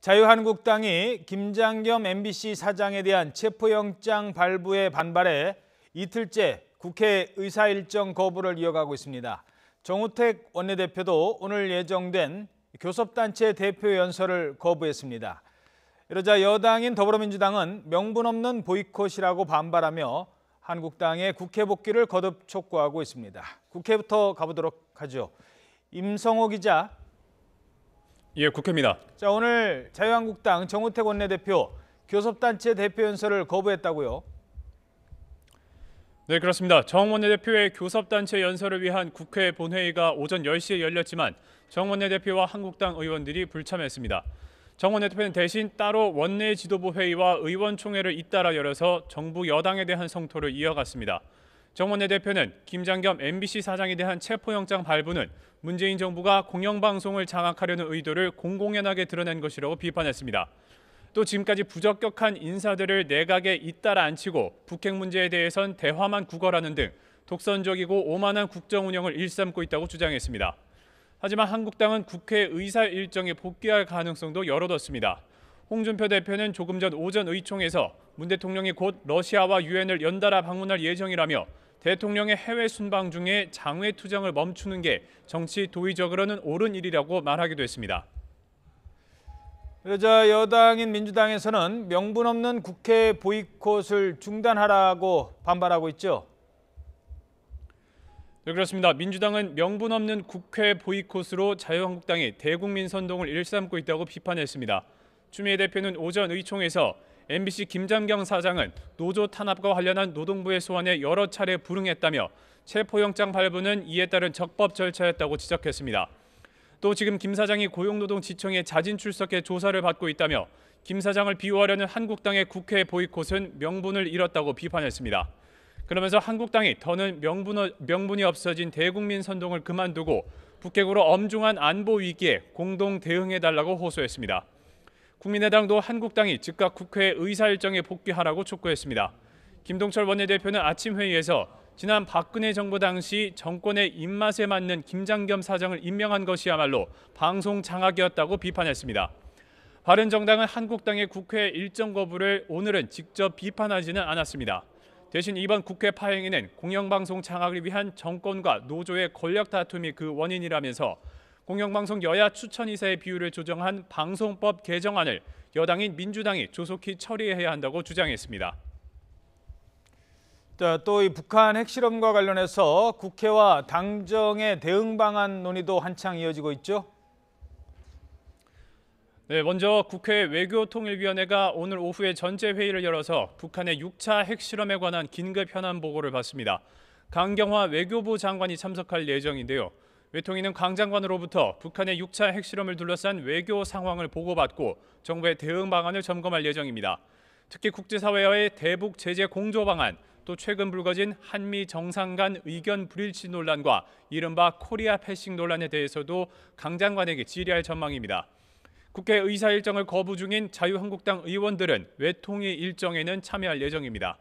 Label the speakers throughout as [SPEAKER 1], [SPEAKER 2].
[SPEAKER 1] 자유한국당이 김장겸 MBC 사장에 대한 체포영장 발부에 반발해 이틀째 국회 의사일정 거부를 이어가고 있습니다. 정우택 원내대표도 오늘 예정된 교섭단체 대표 연설을 거부했습니다. 이러자 여당인 더불어민주당은 명분 없는 보이콧이라고 반발하며 한국당의 국회 복귀를 거듭 촉구하고 있습니다. 국회부터 가보도록 하죠. 임성호 기자.
[SPEAKER 2] 예, 국회입니다.
[SPEAKER 1] 자, 오늘 자유한국당 정우택 원내대표 교섭단체 대표 연설을 거부했다고요?
[SPEAKER 2] 네, 그렇습니다. 정 원내대표의 교섭단체 연설을 위한 국회 본회의가 오전 10시에 열렸지만 정 원내대표와 한국당 의원들이 불참했습니다. 정 원내대표는 대신 따로 원내 지도부 회의와 의원총회를 잇따라 열어서 정부 여당에 대한 성토를 이어갔습니다. 정 원내대표는 김장겸 MBC 사장에 대한 체포영장 발부는 문재인 정부가 공영방송을 장악하려는 의도를 공공연하게 드러낸 것이라고 비판했습니다. 또 지금까지 부적격한 인사들을 내각에 잇따라 앉히고 북핵 문제에 대해선 대화만 구걸하는 등 독선적이고 오만한 국정 운영을 일삼고 있다고 주장했습니다. 하지만 한국당은 국회 의사 일정에 복귀할 가능성도 열어뒀습니다. 홍준표 대표는 조금 전 오전 의총에서 문 대통령이 곧 러시아와 유엔을 연달아 방문할 예정이라며 대통령의 해외 순방 중에 장외 투쟁을 멈추는 게 정치 도의적으로는 옳은 일이라고 말하기도 했습니다.
[SPEAKER 1] 그러자 여당인 민주당에서는 명분 없는 국회 보이콧을 중단하라고 반발하고 있죠.
[SPEAKER 2] 네, 그렇습니다. 민주당은 명분 없는 국회 보이콧으로 자유한국당이 대국민 선동을 일삼고 있다고 비판했습니다. 추미애 대표는 오전 의총에서 MBC 김장겸 사장은 노조 탄압과 관련한 노동부의 소환에 여러 차례 불응했다며 체포영장 발부는 이에 따른 적법 절차였다고 지적했습니다. 또 지금 김 사장이 고용노동지청에 자진 출석해 조사를 받고 있다며 김 사장을 비호하려는 한국당의 국회 보이콧은 명분을 잃었다고 비판했습니다. 그러면서 한국당이 더는 명분이 없어진 대국민 선동을 그만두고 북핵으로 엄중한 안보 위기에 공동 대응해달라고 호소했습니다. 국민의당도 한국당이 즉각 국회 의사일정에 복귀하라고 촉구했습니다. 김동철 원내대표는 아침 회의에서 지난 박근혜 정부 당시 정권의 입맛에 맞는 김장겸 사장을 임명한 것이야말로 방송 장악이었다고 비판했습니다. 바른정당은 한국당의 국회 일정 거부를 오늘은 직접 비판하지는 않았습니다. 대신 이번 국회 파행에는 공영방송 장악을 위한 정권과 노조의 권력 다툼이 그 원인이라면서 공영방송 여야 추천이사의 비율을 조정한 방송법 개정안을 여당인 민주당이 조속히 처리해야 한다고 주장했습니다.
[SPEAKER 1] 또 이 북한 핵실험과 관련해서 국회와 당정의 대응 방안 논의도 한창 이어지고 있죠.
[SPEAKER 2] 네, 먼저 국회 외교통일위원회가 오늘 오후에 전체 회의를 열어서 북한의 6차 핵실험에 관한 긴급 현안 보고를 받습니다. 강경화 외교부 장관이 참석할 예정인데요. 외통위는 강 장관으로부터 북한의 6차 핵실험을 둘러싼 외교 상황을 보고받고 정부의 대응 방안을 점검할 예정입니다. 특히 국제사회와의 대북 제재 공조 방안, 또 최근 불거진 한미 정상 간 의견 불일치 논란과 이른바 코리아 패싱 논란에 대해서도 강 장관에게 질의할 전망입니다. 국회 의사 일정을 거부 중인 자유한국당 의원들은 외통위 일정에는 참여할 예정입니다.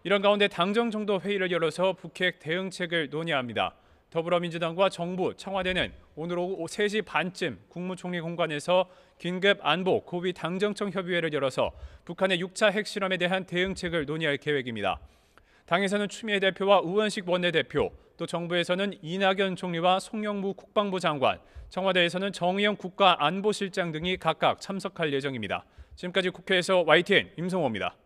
[SPEAKER 2] 이런 가운데 당정 정도 회의를 열어서 북핵 대응책을 논의합니다. 더불어민주당과 정부, 청와대는 오늘 오후 3시 반쯤 국무총리 공관에서 긴급 안보 고위 당정청 협의회를 열어서 북한의 6차 핵실험에 대한 대응책을 논의할 계획입니다. 당에서는 추미애 대표와 우원식 원내대표, 또 정부에서는 이낙연 총리와 송영무 국방부 장관, 청와대에서는 정의영 국가안보실장 등이 각각 참석할 예정입니다. 지금까지 국회에서 YTN 임성호입니다.